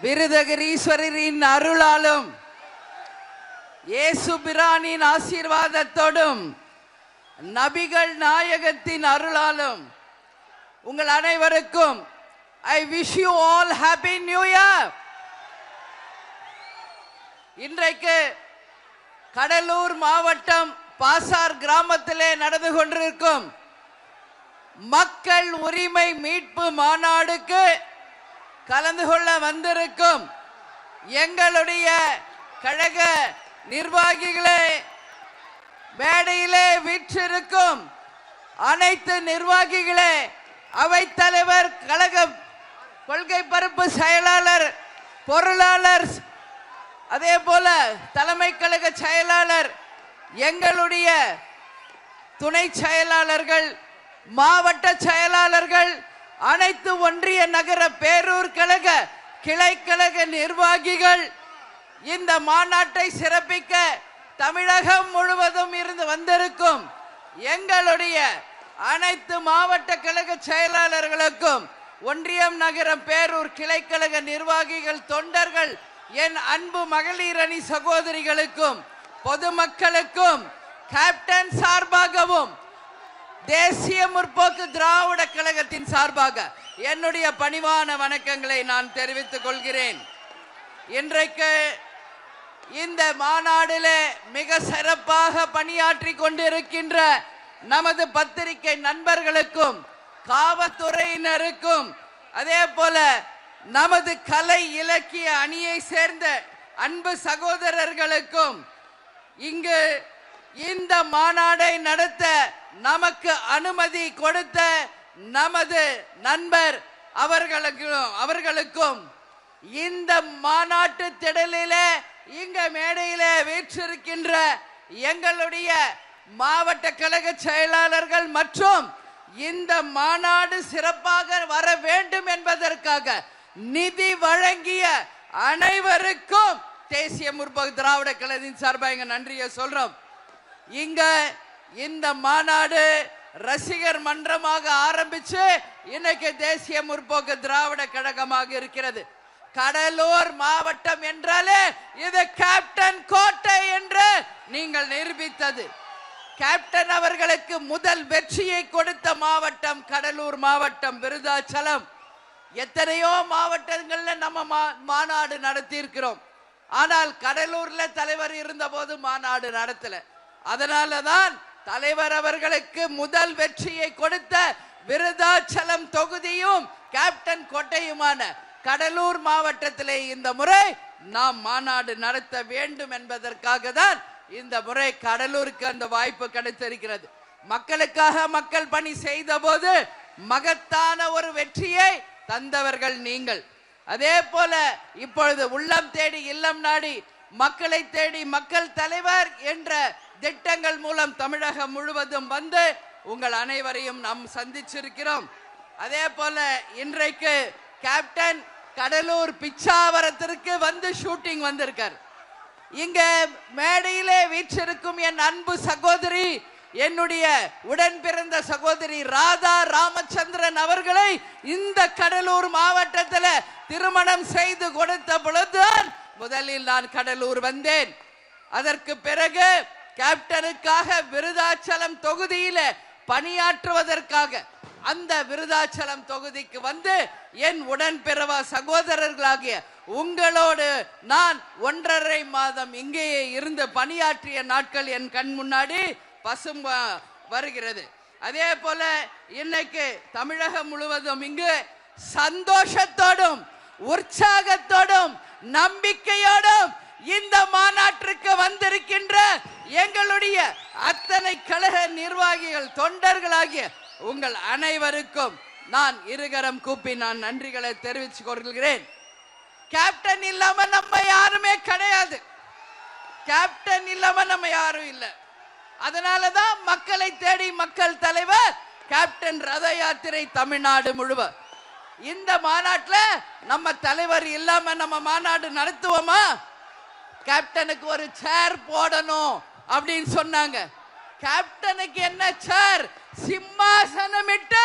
விருதகிரீஸ்வரரின் அருளாலும் இயேசு பிரானின் ஆசீர்வாதத்தோடும் நபிகள் நாயகத்தின் அருளாலும் உங்கள் அனைவருக்கும் I wish you all happy new year. இன்றைக்கு கடலூர் மாவட்டம் பாசார் கிராமத்திலே நடந்து கொண்டிருக்கும் மக்கள் உரிமை மீட்பு மாநாடுக்கு கலந்து கொள்ள வந்திருக்கும் எங்களுடைய கழக நிர்வாகிகளே, மேடையிலே வீற்றிருக்கும் அனைத்து நிர்வாகிகளே, அவைத்தலைவர், கழக கொள்கை பரப்பு செயலாளர், பொருளாளர், அதே போல தலைமை கழக செயலாளர், எங்களுடைய துணை செயலாளர்கள், மாவட்ட செயலாளர்கள், அனைத்து ஒன்றிய நகர பேரூர் கழக கிளை கழக நிர்வாகிகள், இந்த மாநாட்டை சிறப்பிக்க தமிழகம் முழுவதும் இருந்து வந்திருக்கும் எங்களுடைய அனைத்து மாவட்ட கழக செயலாளர்களுக்கும், ஒன்றியம் நகரம் பேரூர் கிளை கழக நிர்வாகிகள், தொண்டர்கள், என் அன்பு மகளிர் அணி சகோதரிகளுக்கும், பொதுமக்களுக்கும் கேப்டன் சார்பாகவும் தேசிய முற்போக்கு திராவிட கழகத்தின் சார்பாக என்னுடைய பணிவான வணக்கங்களை நான் தெரிவித்துக் கொள்கிறேன். இன்றைக்கு இந்த மாநாட்டிலே மிக சிறப்பாக பணியாற்றி கொண்டிருக்கின்ற நமது பத்திரிகை நண்பர்களுக்கும், காவல்துறையினருக்கும், அதே போல நமது கலை இலக்கிய அணியை சேர்ந்த அன்பு சகோதரர்களுக்கும், இங்கு இந்த மாநாடை நடத்த நமக்கு அனுமதி கொடுத்த நமது நண்பர் அவர்களுக்கும் இந்த மாநாட்டு திடலிலே இங்க மேடையிலே வீற்றிருக்கின்ற எங்களுடைய மாவட்ட கழக செயலாளர்கள் மற்றும் இந்த மாநாடு சிறப்பாக வர வேண்டும் என்பதற்காக நிதி வழங்கிய அனைவருக்கும் தேசிய முற்போக்கு திராவிட கழகத்தின் சார்பாக இங்க நன்றியை சொல்றோம். இங்க இந்த மாநாடு ரசிகர் மன்றமாக ஆரம்பிச்சு இன்னைக்கு தேசிய முற்போக்கு திராவிட கழகமாக இருக்கிறது. கடலூர் மாவட்டம் என்றாலே இது கேப்டன் கோட்டை என்று நீங்கள் நிரூபித்தது. கேப்டன் அவர்களுக்கு முதல் வெற்றியை கொடுத்த மாவட்டம் கடலூர் மாவட்டம், விருதாச்சலம். எத்தனையோ மாவட்டங்கள்ல நம்ம மாநாடு நடத்தி இருக்கிறோம். ஆனால் கடலூர்ல தலைவர் இருந்த போது மாநாடு நடத்தல. அதனாலதான் தலைவர் அவர்களுக்கு முதல் வெற்றியை கொடுத்த விருதாச்சலம் தொகுதியும் கேப்டன் கோட்டையுமான கடலூர் மாவட்டத்திலே இந்த முறை நாம் மாநாடு நடத்த வேண்டும் என்பதற்காக தான் இந்த முறை கடலூருக்கு அந்த வாய்ப்பு கிடைத்திருக்கிறது. மக்களுக்காக மக்கள் பணி செய்த போது மகத்தான ஒரு வெற்றியை தந்தவர்கள் நீங்கள். அதே போல இப்பொழுது உள்ளம் தேடி இல்லம் நாடி மக்களை தேடி மக்கள் தலைவர் என்ற திட்டங்கள் மூலம் தமிழகம் முழுவதும் வந்து உங்கள் அனைவரையும் நாம் சந்திச்சிருக்கிறோம். அதே போல இன்றைக்கு கேப்டன் கடலூர் பிச்சாவரத்திற்கு வந்து ஷூட்டிங் வந்திருக்கார். இங்க மேடையிலே வீற்றிருக்கும் என் அன்பு சகோதரி, என்னுடைய உடன் பிறந்த சகோதரி ராதா ராமச்சந்திரன் அவர்களை இந்த கடலூர் மாவட்டத்தில் திருமணம் செய்து கொடுத்த பொழுதுதான் முதலில் நான் கடலூர் வந்தேன். அதற்கு பிறகு கேப்டனுக்காக விருதாச்சலம் தொகுதியில பணியாற்றுவதற்காக அந்த விருதாச்சலம் தொகுதிக்கு வந்து என் உடன்பிறவா சகோதரர்களாகிய உங்களோடு நான் 1.5 மாதம் இங்கேயே இருந்து பணியாற்றிய நாட்கள் என் கண் முன்னாடி பசும் வருகிறது. அதே போல இன்னைக்கு தமிழகம் முழுவதும் இங்கு சந்தோஷத்தோடும் உற்சாகத்தோடும் நம்பிக்கையோடும் இந்த மாநாட்டிற்கு வந்திருக்கின்ற எங்களுடைய அத்தனை கழக நிர்வாகிகள், தொண்டர்களாகிய உங்கள் அனைவருக்கும் நான் இருகரம் கூப்பி நான் நன்றிகளை தெரிவித்துக் கொள்கிறேன். கேப்டன் இல்லாம நம்ம யாருமே கிடையாது. கேப்டன் இல்லாம நம்ம யாரும் இல்லை. அதனாலதான் மக்களை தேடி மக்கள் தலைவர் கேப்டன் ரத யாத்திரை தமிழ்நாடு முழுவதும். இந்த மாநாட்டில் நம்ம தலைவர் இல்லாம நம்ம மாநாடு நடத்துவோமா? கேப்டனுக்கு ஒரு சேர் போடணும் அப்படின்னு சொன்னாங்க. கேப்டனுக்கு என்ன சேர்? சிம்மாசனமிட்டு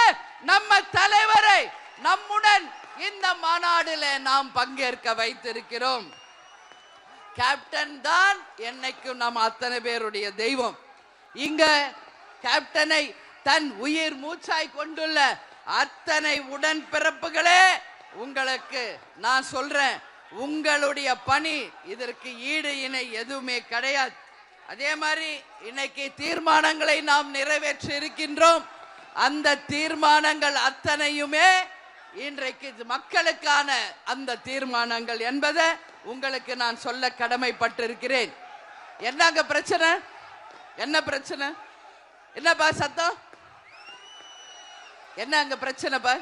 நம்ம தலைவரை நம்முடன் இந்த மாநாடுல நாம் பங்கேற்க வைத்திருக்கிறோம். கேப்டன் தான் என்னைக்கும் நம்ம அத்தனை பேருடைய தெய்வம். இங்க கேப்டனை தன் உயிர் மூச்சாய் கொண்டுள்ள அத்தனை உடன்பிறப்புகளே, உங்களுக்கு நான் சொல்றேன், உங்களுடைய பணி இதற்கு ஈடு இணை எதுவுமே கிடையாது. அதே மாதிரி இன்னைக்கு தீர்மானங்களை நாம் நிறைவேற்றி இருக்கின்றோம். அந்த தீர்மானங்கள் அத்தனையுமே இன்றைக்கு மக்களுக்கான அந்த தீர்மானங்கள் என்பதை உங்களுக்கு நான் சொல்ல கடமைப்பட்டிருக்கிறேன். என்னங்க பிரச்சனை? என்ன பிரச்சனை? என்னப்பா சத்தம்? என்ன அங்க பிரச்சனைப்பா?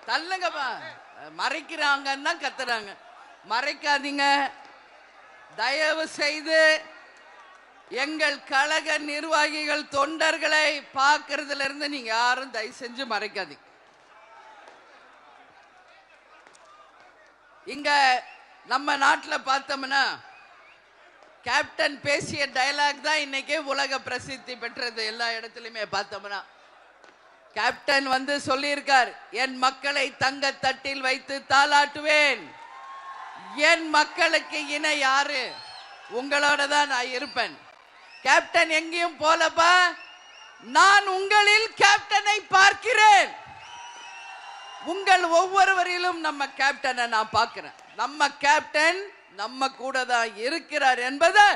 தள்ளுங்கப்பா. மறைக்கிறாங்கன்னு தான் கத்துறாங்க. மறைக்காதீங்க தயவு செய்து. எங்கள் கழக நிர்வாகிகள் தொண்டர்களை பார்க்கறதுல இருந்து நீங்க யாரும் தயவு செஞ்சு மறைக்காதீங்க. இங்க நம்ம நாட்டில் பார்த்தோம்னா கேப்டன் பேசிய டயலாக் தான் இன்னைக்கு உலக பிரசித்தி பெற்றது. எல்லா இடத்துலயுமே பார்த்தோம்னா கேப்டன் வந்து சொல்லியிருக்கார், என் மக்களை தங்க தட்டில் வைத்து தாளாட்டுவேன். என் மக்களுக்கு இணை யாரு? உங்களோட தான் நான் இருப்பேன். கேப்டன் எங்கேயும் போலப்பா, நான் உங்களில் கேப்டனை பார்க்கிறேன். உங்கள் ஒவ்வொருவரிலும் நம்ம கேப்டனை நான் பார்க்கிறேன். நம்ம கேப்டன் நம்ம கூட தான் இருக்கிறார் என்பதை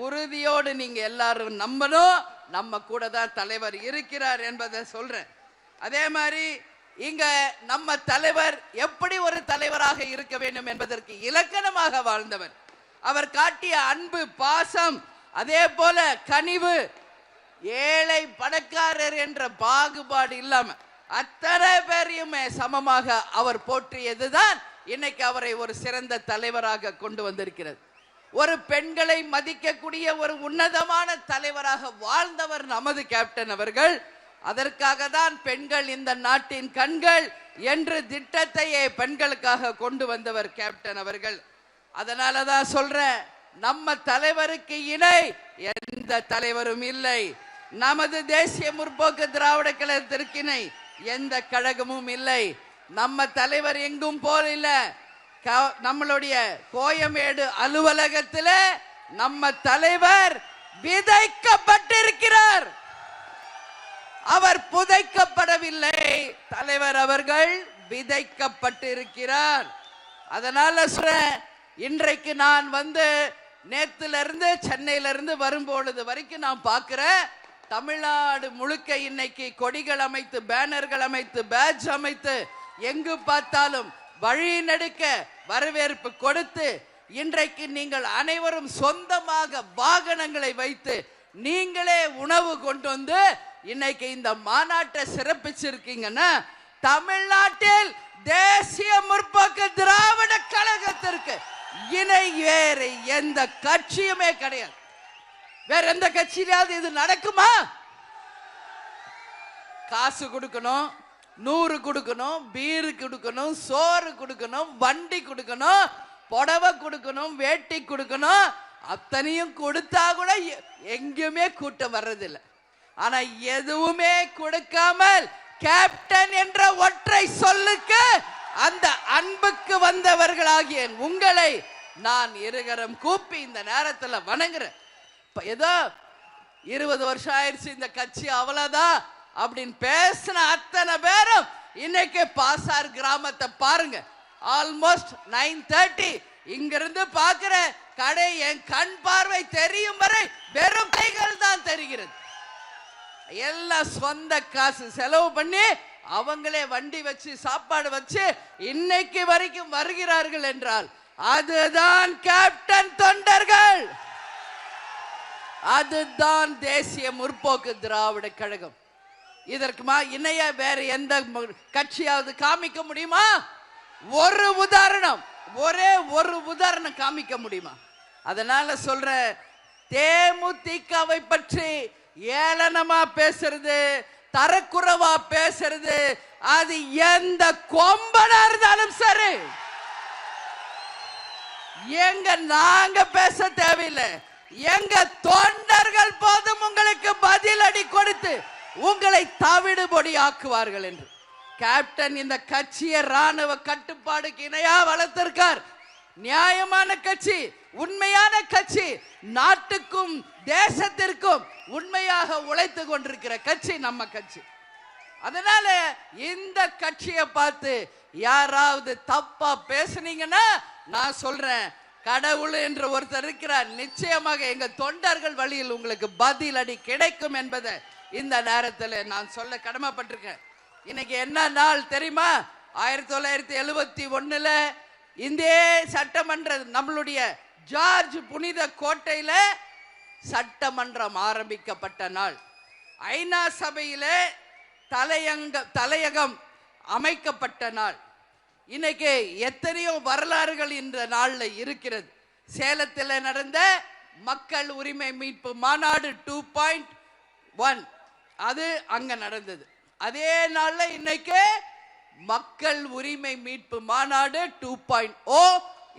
உறுதியோடு நீங்க எல்லாரும் நம்பணும். நம்ம கூட தான் தலைவர் இருக்கிறார் என்பதை சொல்றேன். அதே மாதிரி இங்க நம்ம தலைவர் எப்படி ஒரு தலைவராக இருக்க வேண்டும் என்பதற்கு இலக்கணமாக வாழ்ந்தவர். அவர் காட்டிய அன்பு, பாசம், அதே போல கனிவு, ஏழை பணக்காரர் என்ற பாகுபாடு இல்லாம அத்தனை பேரையுமே சமமாக அவர் போற்றியதுதான் இன்னைக்கு அவரை ஒரு சிறந்த தலைவராக கொண்டு வந்திருக்கிறது. ஒரு பெண்களை மதிக்கக்கூடிய ஒரு உன்னதமான தலைவராக வாழ்ந்தவர் நமது கேப்டன் அவர்கள். அதற்காக தான் பெண்கள் இந்த நாட்டின் கண்கள் என்று திட்டத்தையே பெண்களுக்காக கொண்டு வந்தவர் கேப்டன் அவர்கள். அதனாலதான் சொல்றேன், நம்ம தலைவருக்கு இணை எந்த தலைவரும் இல்லை. நமது தேசிய முற்போக்கு திராவிட கழகத்திற்கு இணை எந்த கழகமும் இல்லை. நம்ம தலைவர் எங்கும் போல நம்மளுடைய கோயம்பேடு அலுவலகத்தில் நம்ம தலைவர் விதைக்கப்பட்டிருக்கிறார். அவர் புதைக்கப்படவில்லை. தலைவர் அவர்கள் விதைக்கப்பட்டிருக்கிறார். அதனால இன்றைக்கு நான் வந்து நேத்துல இருந்து சென்னையில இருந்து வரும்பொழுது வரைக்கும் நான் பார்க்கிறேன், தமிழ்நாடு முழுக்க இன்னைக்கு கொடிகள் அமைத்து, பேனர்கள் அமைத்து, பேட்ஜ் அமைத்து, எங்கு பார்த்தாலும் வழி நடுக்க வரவேற்பு கொடுத்து, இன்றைக்கு நீங்கள் அனைவரும் சொந்தமாக வாகனங்களை வைத்து நீங்களே உணவு கொண்டு வந்து இன்னைக்கு இந்த மாநாட்டை சிறப்பிச்சிருக்கீங்கன்னா, தமிழ்நாட்டில் தேசிய முற்போக்கு திராவிட கழகத்திற்கு இணை வேறு எந்த கட்சியுமே கிடையாது. வேற எந்த கட்சியிலாவது இது நடக்குமா? காசு கொடுக்கணும், 100 கொடுக்கணும், பீரு கொடுக்கணும், சோறு கொடுக்கணும், வண்டி கொடுக்கணும், புடவை கொடுக்கணும், வேட்டி கொடுக்கணும். அத்தனையும் கொடுத்தா கூட எங்கேயுமே கூட்டம் வர்றதில்லை. ஆனா எதுவுமே கொடுக்காமல் கேப்டன் என்ற ஒற்றை சொல்லுக்கு, அந்த அன்புக்கு வந்தவர்களாகிய உங்களை நான் இருகரம் கூப்பி இந்த நேரத்தில் வணங்குறேன். ஏதோ 20 வருஷம் ஆயிடுச்சு இந்த கட்சி அவ்வளவுதான் அப்படின்னு பேசின அத்தனை பேரும் இன்னைக்கு பாசார் கிராமத்தை பாருங்க. ஆல்மோஸ்ட் 9:30 இங்கிருந்து பார்க்கிற கடை என் கண் பார்வை தெரியும் வரை வெறும் கைகள் தான் தெரிகிறது. எல்லாம் சொந்த காசு செலவு பண்ணி அவங்களே வண்டி வச்சு சாப்பாடு வச்சு இன்னைக்கு வரைக்கும் வருகிறார்கள் என்றால் அதுதான் கேப்டன் தொண்டர்கள், அதுதான் தேசிய முற்போக்கு திராவிட கழகம். இதற்கு இணைய வேற எந்த கட்சியாவது காமிக்க முடியுமா? ஒரு உதாரணம், ஒரே ஒரு உதாரணம் காமிக்க முடியுமா? அதனால சொல்ற, தேமுதிகவை பற்றி ஏளனமா பேசுறது, தரக்குறைவா பேசுறது, அது எந்த கொம்பனா இருந்தாலும் சரி, எங்க நாங்க பேச தேவையில்லை, எங்க தொண்டர்கள் போதும் உங்களுக்கு பதிலடி கொடுத்து உங்களை தவிடுபொடி ஆக்குவார்கள் என்று கேப்டன் இந்த கட்சியை ராணுவ கட்டுப்பாடுக்கு இணையா வளர்த்திருக்கார். நியாயமான கட்சி, உண்மையான கட்சி, நாட்டுக்கும் தேசத்திற்கும் உண்மையாக உழைத்து கொண்டிருக்கிற கட்சி நம்ம கட்சி. அதனால இந்த கட்சியை பார்த்து யாராவது தப்பா பேசுனீங்கன்னா நான் சொல்றேன், கடவுள் என்று ஒருத்தர் இருக்கிறார், நிச்சயமாக எங்க தொண்டர்கள் வழியில் உங்களுக்கு பதில் அடி கிடைக்கும் என்பதை இந்த நேரத்தில் நான் சொல்ல கடமைப்பட்டிருக்கேன். இன்னைக்கு என்ன நாள் தெரியுமா? 1971 இந்திய சட்டமன்ற நம்மளுடைய ஜார்ஜ் புனித கோட்டையில சட்டமன்றம் ஆரம்பிக்கப்பட்ட நாள். ஐநா சபையில தலையகம் அமைக்கப்பட்ட நாள். இன்னைக்கு எத்தனையோ வரலாறுகள் இந்த நாள்ல இருக்கிறது. சேலத்தில் நடந்த மக்கள் உரிமை மீட்பு மாநாடு 2.1 அது அங்க நடந்தது. அதே நாள்ல இன்னைக்கு மக்கள் உரிமை மீட்பு மாநாடு 2.0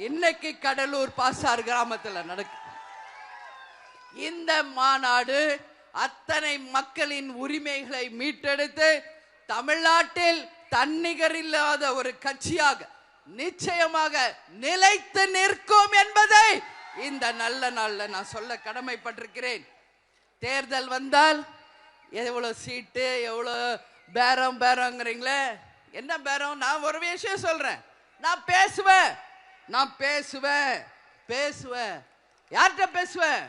இன்னைக்கு கடலூர் பாசார் கிராமத்தில் நடக்குது. இந்த மாநாடு அத்தனை மக்களின் உரிமைகளை மீட்டெடுத்து தமிழ்நாட்டில் தன்னிகர் இல்லாத ஒரு கட்சியாக நிச்சயமாக நிலைத்து நிற்கும் என்பதை இந்த நல்ல நாள்ல நான் சொல்ல கடமைப்பட்டிருக்கிறேன். தேர்தல் வந்தால் எவ்வளவு சீட்டு, எவ்வளவு பேரங்கிறீங்களே, என்ன பேரம்? நான் ஒரு விஷயம் சொல்றேன், நான் பேசுவேன். யார்கிட்ட பேசுவேன்?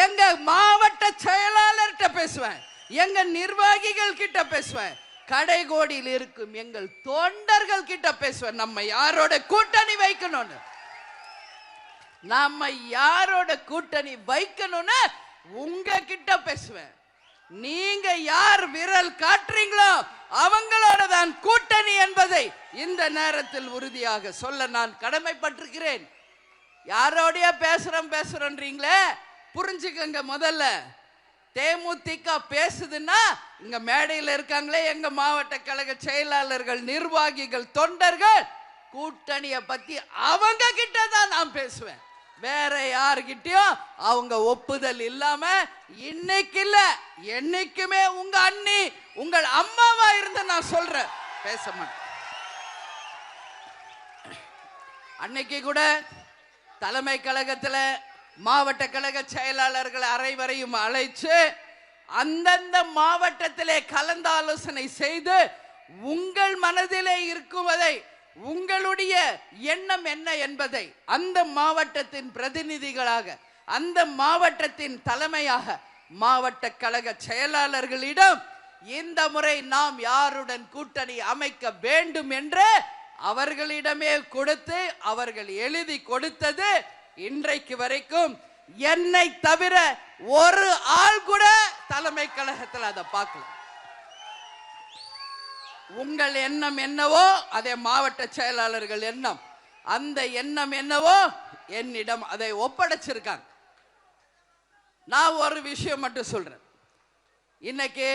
எங்க மாவட்ட செயலாளர்கிட்ட பேசுவேன், எங்க நிர்வாகிகள் கிட்ட பேசுவேன், கடைகோடியில் இருக்கும் எங்கள் தொண்டர்கள் கிட்ட பேசுவேன். நம்ம யாரோட கூட்டணி வைக்கணும்னு உங்க கிட்ட பேசுவேன். நீங்க யார் விரல் காட்டுறீங்களோ அவங்களோட தான் கூட்டணி என்பதை இந்த நேரத்தில் உறுதியாக சொல்ல நான் கடமைப்பட்டிருக்கிறேன். யாரோடைய பேசுறோன்றீங்களே, புரிஞ்சுக்கங்க. முதல்ல தேமுதிக பேசுதுன்னா இங்க மேடையில் இருக்காங்களே எங்க மாவட்ட கழக செயலாளர்கள், நிர்வாகிகள், தொண்டர்கள், கூட்டணியை பத்தி அவங்க கிட்ட தான் நான் பேசுவேன். வேற யாருகிட்டயும் அவங்க ஒப்புதல் இல்லாம இன்னைக்கு இல்ல என்னைக்குமே உங்க அண்ணி உங்கள் அம்மாவா இருந்து நான் சொல்றேன், பேச மாட்டேன். அன்னைக்கு கூட தலைமை கழகத்துல மாவட்ட கழக செயலாளர்கள் அனைவரையும் அழைச்சு அந்தந்த மாவட்டத்திலே கலந்தாலோசனை செய்து உங்கள் மனதிலே இருக்குவதை, உங்களுடைய எண்ணம் என்ன என்பதை அந்த மாவட்டத்தின் பிரதிநிதிகளாக, அந்த மாவட்டத்தின் தலைமையாக மாவட்ட கழக செயலாளர்களிடம் இந்த முறை நாம் யாருடன் கூட்டணி அமைக்க வேண்டும் என்று அவர்களிடமே கொடுத்து அவர்கள் எழுதி கொடுத்தது இன்றைக்கு வரைக்கும் என்னை தவிர ஒரு ஆள் கூட தலைமை கழகத்தில் அதை பார்க்கல. உங்கள் எண்ணம் என்னவோ அதே மாவட்ட செயலாளர்கள் எண்ணம், அந்த எண்ணம் என்னவோ என்னிடம் அதை ஒப்படைச்சிருக்காங்க. நான் ஒரு விஷயம் மட்டும் சொல்றேன், இன்னைக்கு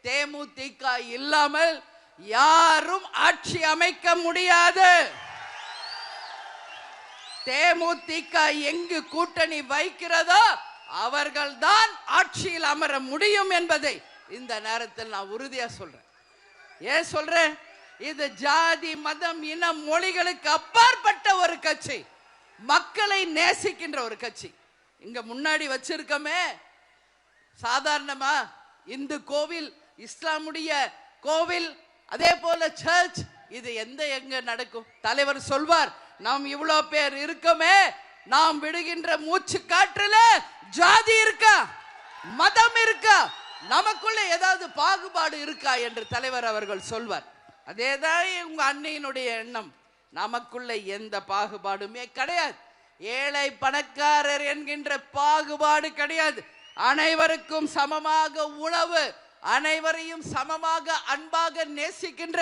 தேமுதிக இல்லாமல் யாரும் ஆட்சி அமைக்க முடியாது. தேமுதிக எங்கு கூட்டணி வைக்கிறதோ அவர்கள்தான் ஆட்சியில் அமர முடியும் என்பதை இந்த நேரத்தில் நான் உறுதியா சொல்றேன். ஏன் சொல்றேன்? இது ஜாதி, மதம், இனம், மொழிகளுக்கு அப்பாற்பட்ட ஒரு கட்சி, மக்களை நேசிக்கின்ற ஒரு கட்சி. இங்க முன்னாடி வச்சிருக்கமே சாதாரணமா இந்து கோவில், இஸ்லாமுடைய கோவில், அதே போல சர்ச், இது எங்க நடக்கும்? தலைவர் சொல்வார், நாம் இவ்வளவு பேர் இருக்கமே, நாம் விடுகின்ற மூச்சு காற்றுல ஜாதி இருக்கா, மதம் இருக்கா, நமக்குள்ள ஏதாவது பாகுபாடு இருக்கா என்று தலைவர் அவர்கள் சொல்வார். அதேதான் உங்க அன்னையினுடைய எண்ணம். நமக்குள்ள எந்த பாகுபாடுமே கிடையாது. ஏழை பணக்காரர் என்கின்ற பாகுபாடு கிடையாது. அனைவருக்கும் சமமாக உணவு, அனைவரையும் சமமாக அன்பாக நேசிக்கின்ற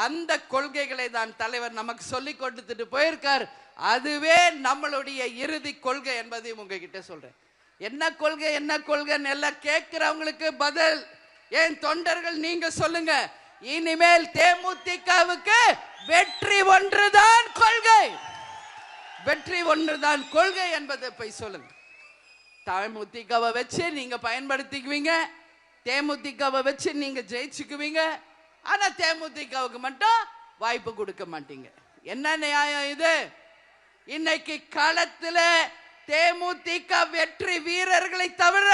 அந்த கொள்கைகளை தான் தலைவர் நமக்கு சொல்லி கொடுத்துட்டு போயிருக்கார். அதுவே நம்மளுடைய இறுதி கொள்கை என்பதையும் உங்ககிட்ட சொல்றேன். என்ன கொள்கை என்ன கொள்கைன்னு எல்லாம் கேட்கிறவங்களுக்கு பதில் ஏன் தொண்டர்கள் நீங்க சொல்லுங்க. இனிமேல் தேமுதிகவுக்கு வெற்றி ஒன்றுதான் கொள்கை, வெற்றி ஒன்றுதான் கொள்கை என்பதை போய் சொல்லுங்க. தேமுதிகவை வச்சு நீங்க பயன்படுத்திக்குவீங்க, தேமுதிகவை வச்சு நீங்க ஜெயிச்சுக்குவீங்க. ஆனா தேமுதிகவுக்கு மட்டும் வாய்ப்பு கொடுக்க மாட்டீங்க. என்ன நியாயம் இது? இன்னைக்கு களத்துல தேமுதிக வெற்றி வீரர்களை தவிர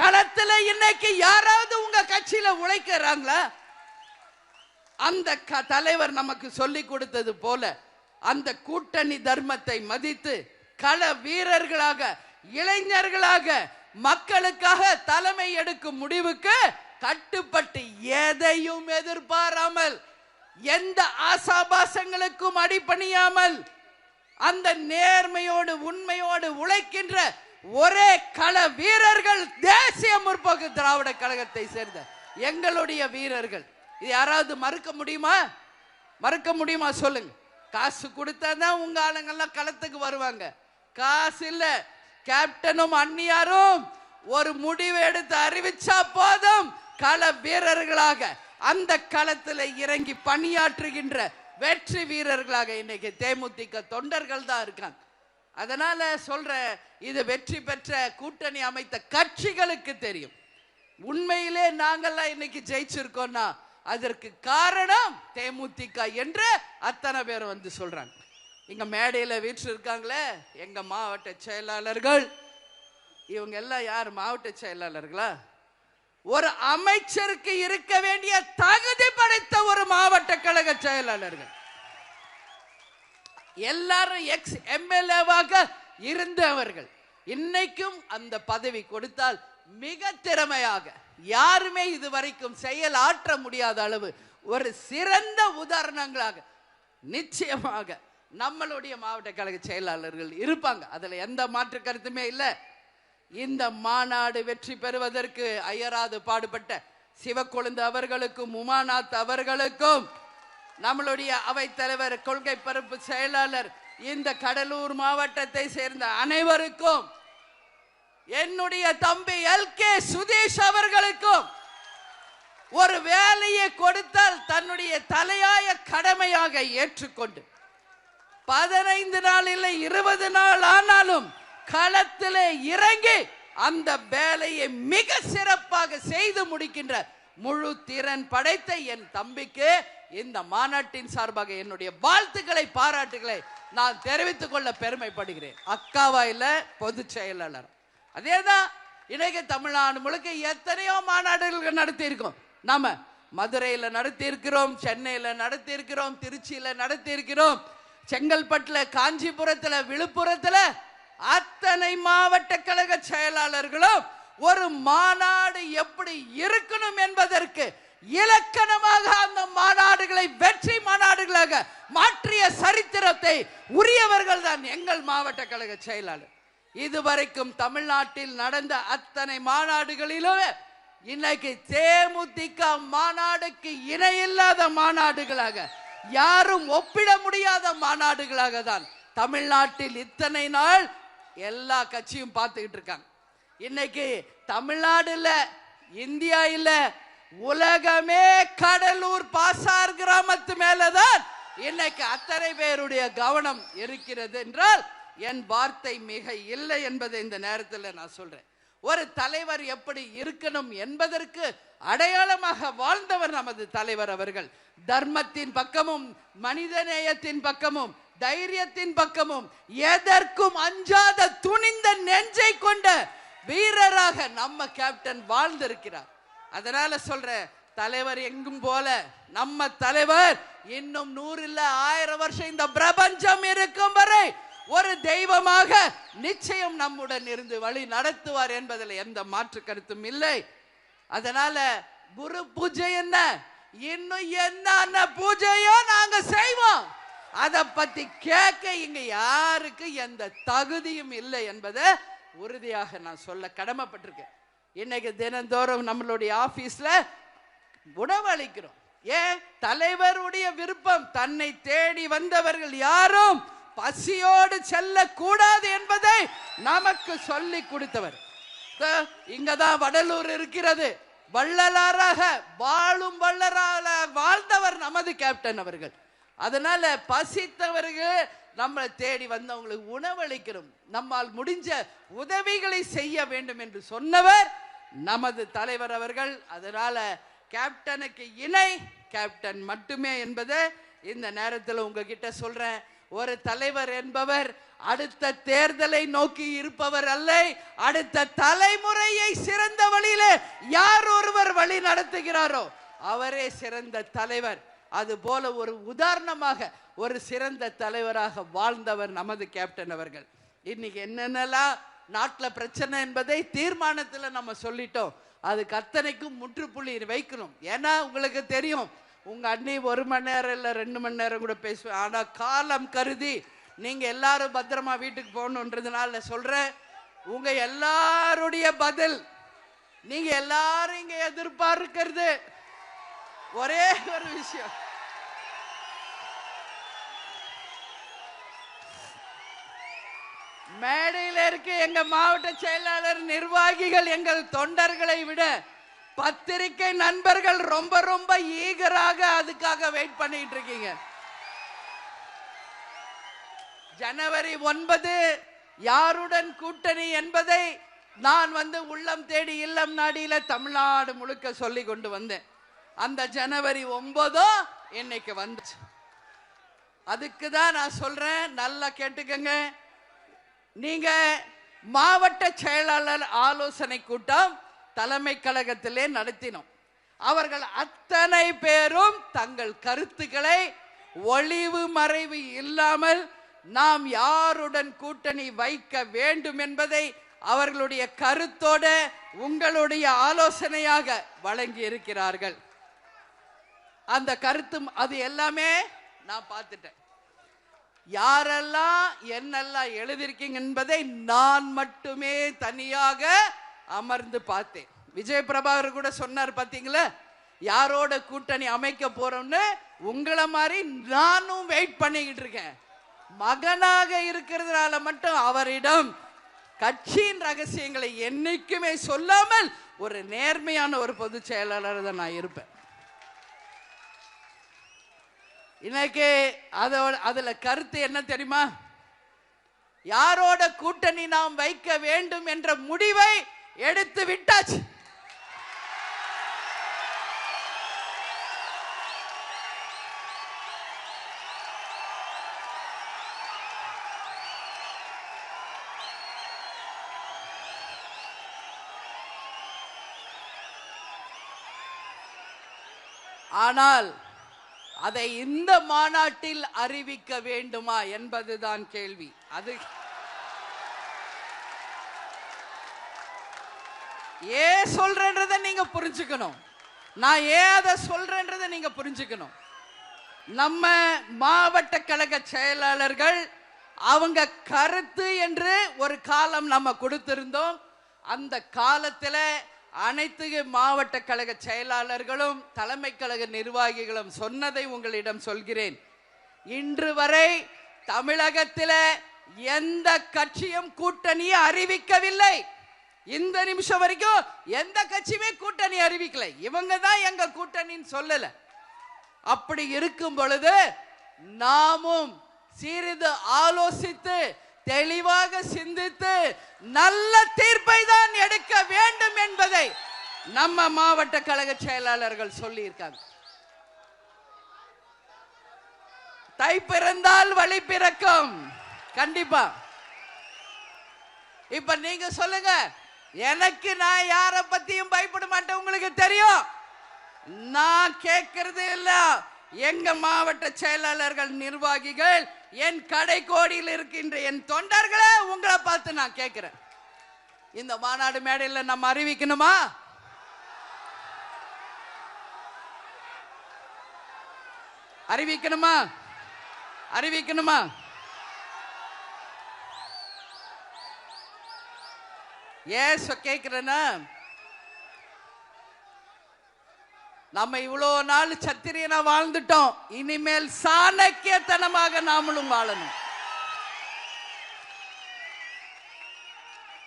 களத்துல இன்னைக்கு யாராவது உங்க கட்சியில உழைக்கிறாங்களா? அந்த தலைவர் நமக்கு சொல்லி கொடுத்தது போல அந்த கூட்டணி தர்மத்தை மதித்து கள வீரர்களாக இளைஞர்களாக மக்களுக்காக தலைமை எடுக்கும் முடிவுக்கு கட்டுப்பட்டு எதையும் எதிர்பாராமல் எந்த ஆசாபாசங்களுக்கும் அடிபணியாமல் அந்த நேர்மையோடு உண்மையோடு உழைக்கின்ற ஒரே கள வீரர்கள் தேசிய முற்போக்கு திராவிட கழகத்தை சேர்ந்த எங்களுடைய வீரர்கள். இது யாராவது மறுக்க முடியுமா? மறுக்க முடியுமா சொல்லுங்க. காசு கொடுத்தாதான் உங்க ஆளுங்கெல்லாம் களத்துக்கு வருவாங்க. காசு இல்ல, கேப்டனும் அந்நியாரும் ஒரு முடிவு எடுத்து அறிவிச்சா போதும் கள வீரர்களாக அந்த களத்தில் இறங்கி பணியாற்றுகின்ற வெற்றி வீரர்களாக இன்னைக்கு தேமுதிக தொண்டர்கள் தான் இருக்காங்க. அதனால சொல்ற இது வெற்றி பெற்ற கூட்டணி அமைத்த கட்சிகளுக்கு தெரியும். உண்மையிலே நாங்கள்லாம் இன்னைக்கு ஜெயிச்சிருக்கோம்னா அதற்கு காரணம் தேமுதிக என்று அத்தனை பேர் வந்து சொல்றாங்க. இங்க மேடையில வீட்டு இருக்காங்களே எங்க மாவட்ட செயலாளர்கள், இவங்க எல்லாம் யார் மாவட்ட செயலாளர்களா? ஒரு அமைச்சருக்கு இருக்க வேண்டிய தகுதி படைத்த ஒரு மாவட்ட கழக செயலாளர்கள். எல்லாரும் எக்ஸ் எம்எல்ஏவாக இருந்தவர்கள். இன்னைக்கும் அந்த பதவி கொடுத்தால் மிக திறமையாக யாருமே இதுவரைக்கும் செயல் ஆற்ற முடியாத அளவு ஒரு சிறந்த உதாரணங்களாக நிச்சயமாக நம்மளுடைய மாவட்ட கழக செயலாளர்கள் இருப்பாங்க. அதுல எந்த மாற்று கருத்துமே இல்லை. இந்த மாநாடு வெற்றி பெறுவதற்கு அயராது பாடுபட்ட சிவக்கொழுந்து அவர்களுக்கும் உமாநாத் அவர்களுக்கும் நம்மளுடைய அவைத்தலைவர் கொள்கை பரப்பு செயலாளர் இந்த கடலூர் மாவட்டத்தை சேர்ந்த அனைவருக்கும் என்னுடைய தம்பி எல்கே சுதீஷ் அவர்களுக்கும் ஒரு வேலையை கொடுத்தால் தன்னுடைய தலையாய கடமையாக ஏற்றுக்கொண்டு 15 நாள் இல்லை 20 நாள் ஆனாலும் களத்திலே இறங்கி அந்த வேலையை மிக சிறப்பாக செய்து முடிக்கின்ற முழு திறன் படைத்த என் தம்பிக்கு இந்த மாநாட்டின் சார்பாக என்னுடைய வாழ்த்துக்களை பாராட்டுகளை நான் தெரிவித்துக் கொள்ள பெருமைப்படுகிறேன். அக்காவா இல்ல பொதுச் செயலாளர். அதேதான் இன்னைக்கு தமிழ்நாடு முழுக்க எத்தனையோ மாநாடுகள் நடத்தி இருக்கோம். நாம மதுரையில நடத்தி இருக்கிறோம், சென்னையில நடத்தி இருக்கிறோம், திருச்சியில நடத்தி இருக்கிறோம், செங்கல்பட்டுல, காஞ்சிபுரத்துல, விழுப்புரத்துல அத்தனை மாவட்ட கழக செயலாளர்களும் ஒரு மாநாடு எப்படி இருக்கணும் என்பதற்கு இலக்கணமாக அந்த மாநாடுகளை வெற்றி மாநாடுகளாக மாற்றிய சரித்திரத்தை உரியவர்கள் தான் எங்கள் மாவட்ட கழக செயலாளர். இதுவரைக்கும் தமிழ்நாட்டில் நடந்த அத்தனை மாநாடுகளிலும் இன்னைக்கு தேமுதிக மாநாடுக்கு இணையில்லாத மாநாடுகளாக, யாரும் ஒப்பிட முடியாத மாநாடுகளாக தான் தமிழ்நாட்டில் இத்தனை நாள் எல்லா கட்சியும் பார்த்துக்கிட்டு இருக்காங்க. இன்னைக்கு தமிழ்நாடு இல்ல, இந்தியா இல்ல, உலகமே கடலூர் பாசார் கிராமத்து மேலதான் இன்னைக்கு அத்தனை பேருடைய கவனம் இருக்கிறது என்றால் என் வார்த்தை மிக இல்லை என்பதை இந்த நேரத்தில் நான் சொல்றேன். ஒரு தலைவர் எப்படி இருக்கணும் என்பதற்கு அடையாளமாக வாழ்ந்தவர் நமது தலைவர் அவர்கள். தர்மத்தின் பக்கமும் மனிதநேயத்தின் பக்கமும் தைரியத்தின் பக்கமும் எதற்கும் அஞ்சாத துணிந்த நெஞ்சை கொண்ட வீரராக நம்ம கேப்டன் வாழ்ந்திருக்கிறார். அதனால சொல்ற தலைவர் எங்கும் போல நம்ம தலைவர் இன்னும் 100 இல்ல 1000 வருஷம் இந்த பிரபஞ்சம் இருக்கும் வரை ஒரு தெய்வமாக நிச்சயம் நம்முடன் இருந்து வழி நடத்துவார் என்பதில் எந்த மாற்று கருத்தும் இல்லை. அதனால குரு பூஜை என்ன, இன்னும் என்ன பூஜையோ நாங்க செய்வோம். அதை பத்தி கேட்க இங்க யாருக்கு எந்த தகுதியும் இல்லை என்பதை உறுதியாக நான் சொல்ல கடமைப்பட்டிருக்கேன். இன்னைக்கு தினந்தோறும் நம்மளுடைய ஆபீஸ்ல உணவளிக்கிறோம். ஏன்? தலைவருடைய விருப்பம். தன்னை தேடி வந்தவர்கள் யாரும் பசியோடு செல்ல கூடாது என்பதை நமக்கு சொல்லி கொடுத்தவர். இங்கதான் வடலூர் இருக்கிறது. வள்ளலாராக வாழும் வள்ளலாக வாழ்ந்தவர் நமது கேப்டன் அவர்கள். அதனால பசித்தவர்கள் நம்மளை தேடி வந்தவங்களுக்கு உணவளிக்கிறோம், நம்மால் முடிஞ்ச உதவிகளை செய்ய வேண்டும் என்று சொன்னவர் நமது தலைவர் அவர்கள். அதனால கேப்டனுக்கு இணை கேப்டன் மட்டுமே என்பதை இந்த நேரத்தில் உங்ககிட்ட சொல்றேன். ஒரு தலைவர் என்பவர் அடுத்த தேர்தலை நோக்கி இருப்பவர் அல்ல, அடுத்த தலைமுறையை சிறந்த வழியில யார் ஒருவர் வழி நடத்துகிறாரோ அவரே சிறந்த தலைவர். அது போல ஒரு உதாரணமாக ஒரு சிறந்த தலைவராக வாழ்ந்தவர் நமது கேப்டன் அவர்கள். இன்னைக்கு என்னென்னலாம் நாட்டில் பிரச்சனை என்பதை தீர்மானத்தில் நம்ம சொல்லிட்டோம். அதுக்கு அத்தனைக்கும் முற்றுப்புள்ளி வைக்கணும். ஏன்னா உங்களுக்கு தெரியும், உங்க அண்ணி 1 மணி நேரம் இல்லை 2 மணி நேரம் கூட பேசுவேன். ஆனா காலம் கருதி நீங்க எல்லாரும் பத்திரமா வீட்டுக்கு போகணுன்றதுனால சொல்றேன், உங்க எல்லாருடைய பதில், நீங்க எல்லாரும் இங்க எதிர்பார்க்கிறது ஒரே ஒரு விஷயம். மேடையில் இருக்க எங்க மாவட்ட செயலாளர் நிர்வாகிகள் எங்கள் தொண்டர்களை விட பத்திரிகை நண்பர்கள் ரொம்ப ரொம்ப ஈகராக அதுக்காக வெயிட் பண்ணிட்டு இருக்கீங்க. ஜனவரி 9 யாருடன் கூட்டணி என்பதை நான் உள்ளம் தேடி இல்லம் நாடியில தமிழ்நாடு முழுக்க சொல்லி கொண்டு வந்தேன். அந்த ஜனவரி 9 இன்னைக்கு வந்துச்சு. அதுக்கு தான் நான் சொல்றேன், நல்லா கேட்டுக்கங்க. நீங்க மாவட்ட செயலாளர் ஆலோசனை கூட்டம் தலைமை கழகத்திலே நடத்தினோம். அவர்கள் அத்தனை பேரும் தங்கள் கருத்துக்களை ஒளிவு மறைவு இல்லாமல் நாம் யாருடன் கூட்டணி வைக்க வேண்டும் என்பதை அவர்களுடைய கருத்தோட உங்களுடைய ஆலோசனையாக வழங்கி இருக்கிறார்கள். அந்த கருத்து அது எல்லாமே நான் பார்த்துட்டேன். யாரெல்லாம் என்னெல்லாம் எழுதியிருக்கீங்க என்பதை நான் மட்டுமே தனியாக அமர்ந்து பார்த்தேன். விஜய் பிரபாகர் கூட சொன்னார் பாத்தீங்களா, யாரோட கூட்டணி அமைக்க போறோம்னு. உங்களை மாதிரி நானும் வெயிட் பண்ணிக்கிட்டு இருக்கேன். மகனாக இருக்கிறதுனால மட்டும் அவரிடம் கட்சியின் ரகசியங்களை என்னைக்குமே சொல்லாமல் ஒரு நேர்மையான ஒரு பொதுச் செயலாளர் தான் நான் இருப்பேன். இன்னைக்கு அதுல கருத்து என்ன தெரியுமா, யாரோட கூட்டணி நாம் வைக்க வேண்டும் என்ற முடிவை எடுத்து விட்டாச்சு. ஆனால் அதை இந்த மாநாட்டில் அறிவிக்க வேண்டுமா என்பதுதான் கேள்வி. அது ஏன் சொல்றேன்றதை நீங்க புரிஞ்சுக்கணும். நான் ஏன் அதை சொல்றேன்றதை நீங்க புரிஞ்சுக்கணும். நம்ம மாவட்ட கழக செயலாளர்கள் அவங்க கருத்து என்று ஒரு காலம் நம்ம கொடுத்திருந்தோம். அந்த காலத்தில் அனைத்து மாவட்ட கழக செயலாளர்களும் தலைமை கழக நிர்வாகிகளும் சொன்னதை உங்களிடம் சொல்கிறேன். இன்று வரை தமிழகத்தில் எந்த கட்சியும் கூட்டணியை அறிவிக்கவில்லை. இந்த நிமிஷம் வரைக்கும் எந்த கட்சியுமே கூட்டணி அறிவிக்கலை. இவங்க தான் எங்க கூட்டணின்னு சொல்லல. அப்படி இருக்கும் பொழுது நாமும் சிறிது ஆலோசித்து தெளிவாக சிந்தித்து நல்ல தீர்ப்பை தான் எடுக்க வேண்டும் என்பதை நம்ம மாவட்ட கழக செயலாளர்கள் சொல்லி இருக்காங்க. தை பிறந்தால் வழி பிறக்கும். கண்டிப்பா. இப்ப நீங்க சொல்லுங்க, எனக்கு நான் யார பத்தியும் பயப்பட மாட்டேன். உங்களுக்கு தெரியும். நான் கேட்கறது இல்ல, எங்க மாவட்ட செயலாளர்கள் நிர்வாகிகள் என் கடைக்கோடியில் இருக்கின்ற என் தொண்டர்களே உங்களை பார்த்து நான் கேட்கிறேன். இந்த மாநாடு மேடையில் நம்ம அறிவிக்கணுமா? அறிவிக்கணுமா? அறிவிக்கணுமா? ஏன் கேட்கிறேன்னா, நம்ம இவ்வளவு நாள் சத்திரியனா வாழ்ந்துட்டோம். இனிமேல் சாணக்கியத்தனமாக நாமளும் வாழணும்.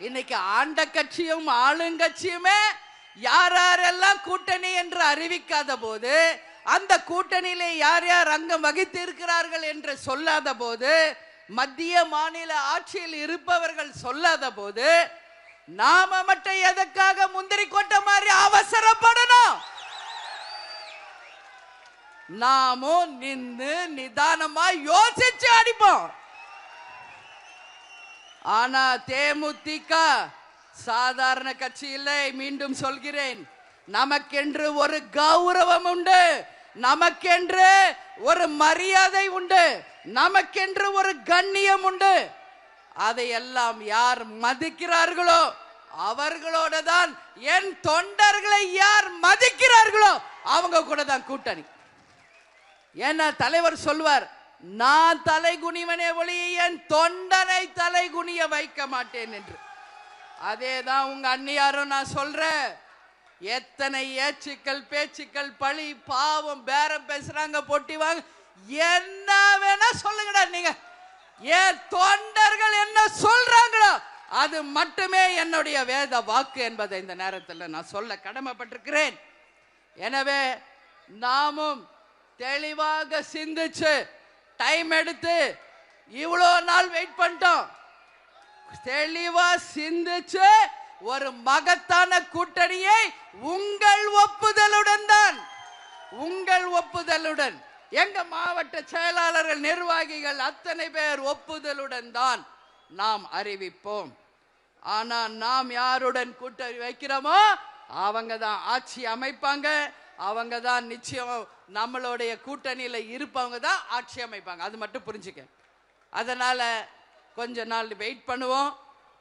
இன்னைக்கு ஆண்ட கட்சியும் ஆளுங்கட்சியுமே யார் யாரெல்லாம் கூட்டணி என்று அறிவிக்காத போது, அந்த கூட்டணியிலே யார் யார் அங்கம் வகித்து இருக்கிறார்கள் என்று சொல்லாத போது, மத்திய மாநில ஆட்சியில் இருப்பவர்கள் சொல்லாத போது, நாம மட்டும் எதற்காக முந்திரி கொட்ட மாதிரி அவசரப்படணும்? நாமும் நின்று நிதானமா யோசிச்சு அடிப்போம். ஆனா தேமுதிக சாதாரண கட்சி இல்லை. மீண்டும் சொல்கிறேன், நமக்கென்று ஒரு கௌரவம் உண்டு, நமக்கென்று ஒரு மரியாதை உண்டு, நமக்கென்று ஒரு கண்ணியம் உண்டு. அதையெல்லாம் யார் மதிக்கிறார்களோ அவர்களோட தான், என் தொண்டர்களை யார் மதிக்கிறார்களோ அவங்க கூட தான் கூட்டணி. ஏன்னா தலைவர் சொல்வார், நான் தலை குனிவனே ஒழிய என் தொண்டனை தலை குனிய வைக்க மாட்டேன் என்று. அதேதான் உங்க அண்ணியாரும் நான் சொல்றேன். எத்தனை ஏச்சுக்கள் பேச்சுக்கள் பழி பாவம் பேரம் பேசுறாங்க, பொட்டி வாங்க, என்ன வேணா சொல்லுங்கடா. நீங்க என் தொண்டர்கள் என்ன சொல்றாங்களோ அது மட்டுமே என்னுடைய வேத வாக்கு என்பதை இந்த நேரத்தில் நான் சொல்ல கடமைப்பட்டிருக்கிறேன். எனவே நாமும் தெளிவாக சிந்திச்சு டைம் எடுத்து இவ்வளோ நாள் வெயிட் பண்ணிட்டோம். தெளிவா சிந்திச்சு ஒரு மகத்தான கூட்டணியை உங்கள் ஒப்புதலுடன் தான், உங்கள் ஒப்புதலுடன், எங்க மாவட்ட செயலாளர்கள் நிர்வாகிகள் அத்தனை பேர் ஒப்புதலுடன் தான் நாம் அறிவிப்போம். ஆனா நாம் யாருடன் கூட்டணி வைக்கிறோமோ அவங்க தான் ஆட்சி அமைப்பாங்க, அவங்க தான் நிச்சயம் நம்மளுடைய கூட்டணியில இருப்பவங்க தான் ஆட்சி அமைப்பாங்க. அது மட்டும் புரிஞ்சுக்க. அதனால கொஞ்ச நாள் வெயிட் பண்ணுவோம்.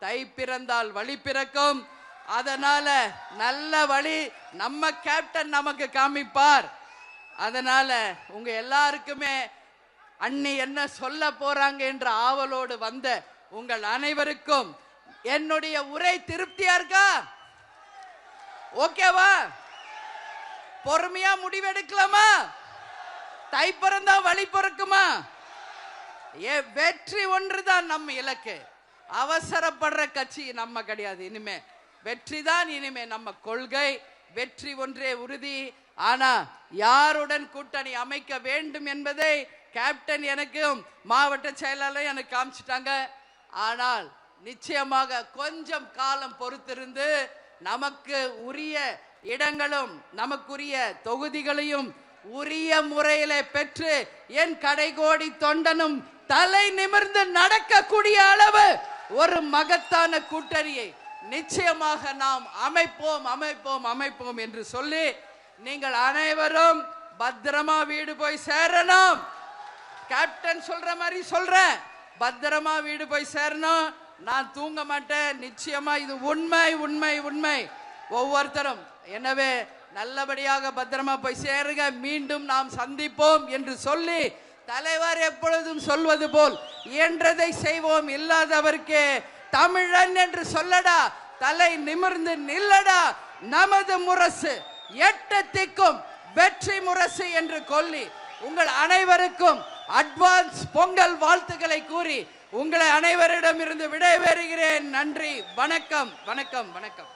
தை பிறந்தால் வழி பிறக்கும். அதனால நல்ல வழி நம்ம கேப்டன் நமக்கு காமிப்பார். அதனால உங்க எல்லாருக்குமே அண்ணி என்ன சொல்ல போறாங்க என்ற ஆவலோடு வந்த உங்கள் அனைவருக்கும் என்னுடைய உரை திருப்தியா இருக்கா? ஓகேவா? பொறுமையா முடிவெடுக்கலாமா? தை பிறந்தா வழி பிறக்குமா? வெற்றி ஒன்றுதான் நம்ம இலக்கு. அவசரப்படுற கட்சி நம்ம கிடையாது. இனிமே வெற்றி தான் இனிமே நம்ம கொள்கை. வெற்றி ஒன்றே உறுதி. ஆனா யாருடன் கூட்டணி அமைக்க வேண்டும் என்பதை கேப்டன் எனக்கும் மாவட்ட செயலாளர் எனக்கு காமிச்சிட்டாங்க. ஆனால் நிச்சயமாக கொஞ்சம் காலம் பொறுத்திருந்து நமக்கு உரிய இடங்களும் நமக்குரிய தொகுதிகளையும் உரிய முறையில பெற்று என் கடைகோடி தொண்டனும் தலை நிமிர்ந்து நடக்கக்கூடிய அளவு ஒரு மகத்தான கூட்டணியை நிச்சயமாக நாம் அமைப்போம் அமைப்போம் அமைப்போம் என்று சொல்லி, நீங்கள் அனைவரும் பத்திரமா வீடு போய் சேரணும். கேப்டன் சொல்ற மாதிரி சொல்றேன், பத்திரமா வீடு போய் சேரணும். நான் தூங்க மாட்டேன். நிச்சயமா இது உண்மை உண்மை உண்மை ஒவ்வொருத்தரும். எனவே நல்லபடியாக பத்திரமா போய் சேருங்க. மீண்டும் நாம் சந்திப்போம் என்று சொல்லி, தலைவர் எப்பொழுதும் சொல்வது போல் இயன்றதை செய்வோம், இல்லாதவர்க்கே தமிழன் என்று சொல்லடா, தலை நிமிர்ந்து நில்லடா, நமது முரசு எட்டத்திற்கும் வெற்றி முரசு என்று சொல்லி உங்கள் அனைவருக்கும் அட்வான்ஸ் பொங்கல் வாழ்த்துக்களை கூறி உங்களை அனைவரிடமிருந்து விடைபெறுகிறேன். நன்றி, வணக்கம், வணக்கம், வணக்கம்.